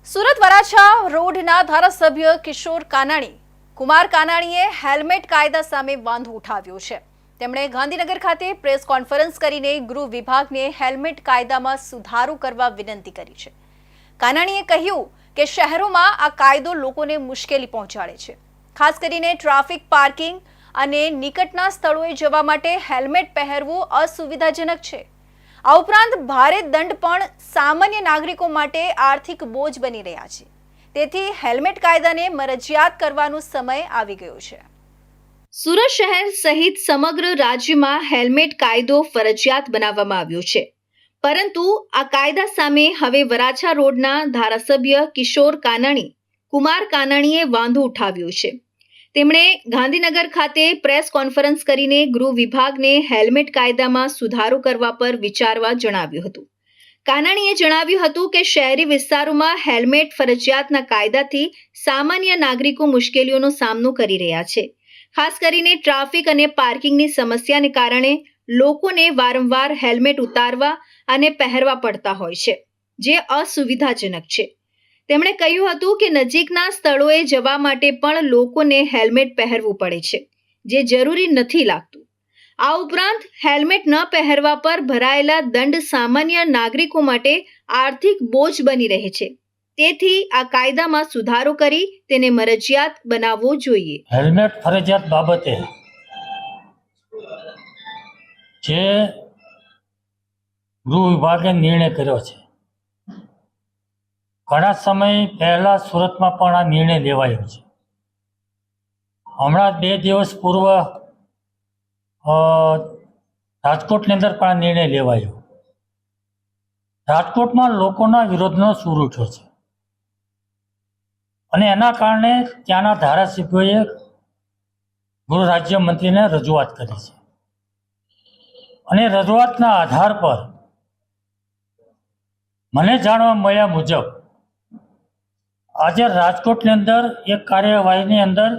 સુરત વરાછા રોડના ધારાસભ્ય કિશોર કાનાણી કુમાર કાનાણીએ હેલ્મેટ કાયદા સામે વાંધો ઉઠાવ્યો છે। તેમણે ગાંધીનગર ખાતે પ્રેસ કોન્ફરન્સ કરીને ગૃહ વિભાગને હેલ્મેટ કાયદામાં સુધારો કરવા વિનંતી કરી છે। કાનાણીએ કહ્યું કે શહેરોમાં આ કાયદો લોકોને મુશ્કેલી પહોંચાડે છે, ખાસ કરીને ટ્રાફિક પાર્કિંગ અને નિકટના સ્થળોએ જવા માટે હેલ્મેટ પહેરવું અસુવિધાજનક છે। આ ઉપરાંત ભારે દંડ પણ સામાન્ય નાગરિકો માટે આર્થિક બોજ બની રહ્યા છે, તેથી હેલ્મેટ કાયદાને મરજિયાત કરવાનો સમય આવી ગયો છે। સુરત શહેર સહિત સમગ્ર રાજ્યમાં હેલ્મેટ કાયદો ફરજિયાત બનાવવામાં આવ્યો છે, પરંતુ આ કાયદા સામે હવે વરાછા રોડના ધારાસભ્ય કિશોર કાનાણી કુમાર કાનાણીએ વાંધો ઉઠાવ્યો છે। તેમણે ગાંધીનગર ખાતે પ્રેસ કોન્ફરન્સ કરીને ગૃહ વિભાગને હેલ્મેટ કાયદામાં સુધારો કરવા પર વિચારવા જણાવ્યું હતું। કાનાણીએ જણાવ્યું હતું કે શહેરી વિસ્તારોમાં હેલ્મેટ ફરજિયાતના કાયદાથી સામાન્ય નાગરિકો મુશ્કેલીઓનો સામનો કરી રહ્યા છે। ખાસ કરીને ટ્રાફિક અને પાર્કિંગની સમસ્યાને કારણે લોકોને વારંવાર હેલ્મેટ ઉતારવા અને પહેરવા પડતા હોય છે, જે અસુવિધાજનક છે। તેમણે કહ્યું હતું કે નજીકના સ્થળોએ જવા માટે પણ લોકોને હેલ્મેટ પહેરવું પડે છે, જે જરૂરી નથી લાગતું। આ ઉપરાંત હેલ્મેટ ન પહેરવા પર ભરાયેલા દંડ સામાન્ય નાગરિકો માટે આર્થિક બોજ બની રહે છે, તેથી આ કાયદામાં સુધારો કરી તેને મરજિયાત બનાવવો જોઈએ। હેલ્મેટ ફરજિયાત બાબતે જે ગૃહ વિભાગે નિર્ણય કર્યો છે, ઘણા સમય પહેલા સુરતમાં પણ આ નિર્ણય લેવાયો છે। હમણાં 2 દિવસ પૂર્વ રાજકોટની અંદર પણ આ નિર્ણય લેવાયો। રાજકોટમાં લોકોના વિરોધનો સૂર ઉઠ્યો છે અને એના કારણે ત્યાંના ધારાસભ્યોએ ગૃહ રાજ્યમંત્રીને રજૂઆત કરી છે અને રજૂઆતના આધાર પર મને જાણવા મળ્યા મુજબ આજે રાજકોટની અંદર એક કાર્યવાહીની અંદર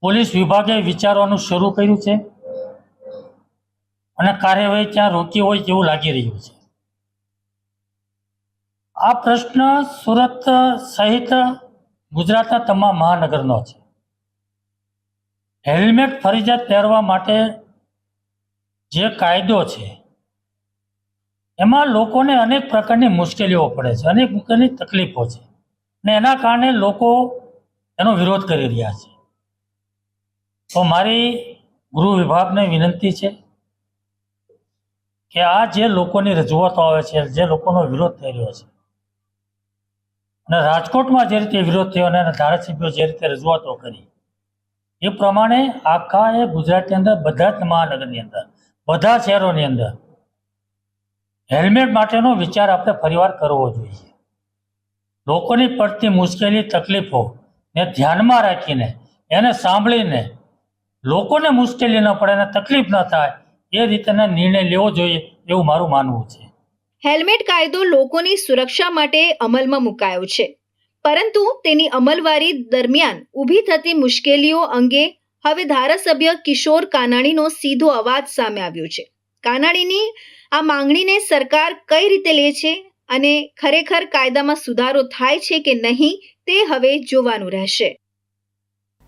પોલીસ વિભાગે વિચારવાનું શરૂ કર્યું છે અને કાર્યવાહી ત્યાં રોકી હોય તેવું લાગી રહ્યું છે। આ પ્રશ્ન સુરત સહિત ગુજરાતના તમામ મહાનગરનો છે। હેલ્મેટ ફરજિયાત પહેરવા માટે જે કાયદો છે એમાં લોકોને અનેક પ્રકારની મુશ્કેલીઓ પડે છે, અનેક પ્રકારની તકલીફો છે અને એના કારણે લોકો એનો વિરોધ કરી રહ્યા છે। તો મારી ગૃહ વિભાગને વિનંતી છે કે આ જે લોકોની રજૂઆતો આવે છે, જે લોકોનો વિરોધ થઈ રહ્યો છે અને રાજકોટમાં જે રીતે વિરોધ થયો અને ધારાસભ્યો જે રીતે રજૂઆતો કરી એ પ્રમાણે આખા એ ગુજરાતની અંદર બધા જ મહાનગરની અંદર બધા શહેરોની અંદર હેલ્મેટ માટેનો વિચાર આપણે ફરીવાર કરવો જોઈએ। લોકોની પડતી મુશ્કેલી તકલીફોને ધ્યાનમાં રાખીને એને સાંભળીને લોકોને મુશ્કેલી ન પડે અને તકલીફ ન થાય એ રીતેનો નિર્ણય લેવો જોઈએ એવું મારું માનવું છે। હેલ્મેટ કાયદો લોકોની સુરક્ષા માટે અમલમાં મુકાયો છે, પરંતુ તેની અમલવારી દરમિયાન ઊભી થતી મુશ્કેલીઓ અંગે હવે ધારાસભ્ય કિશોર કાનાણીનો સીધો અવાજ સામે આવ્યો છે। કાનાણીની આ માંગણીને સરકાર કઈ રીતે લે છે અને ખરેખર કાયદામાં સુધારો થાય છે કે નહીં તે હવે જોવાનું રહેશે।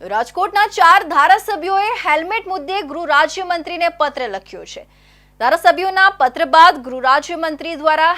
રાજકોટના 4 ધારાસભ્યોએ હેલ્મેટ મુદ્દે ગૃહ રાજ્યમંત્રીને પત્ર લખ્યો છે। ધારાસભ્યોના પત્ર બાદ ગૃહ રાજ્યમંત્રી દ્વારા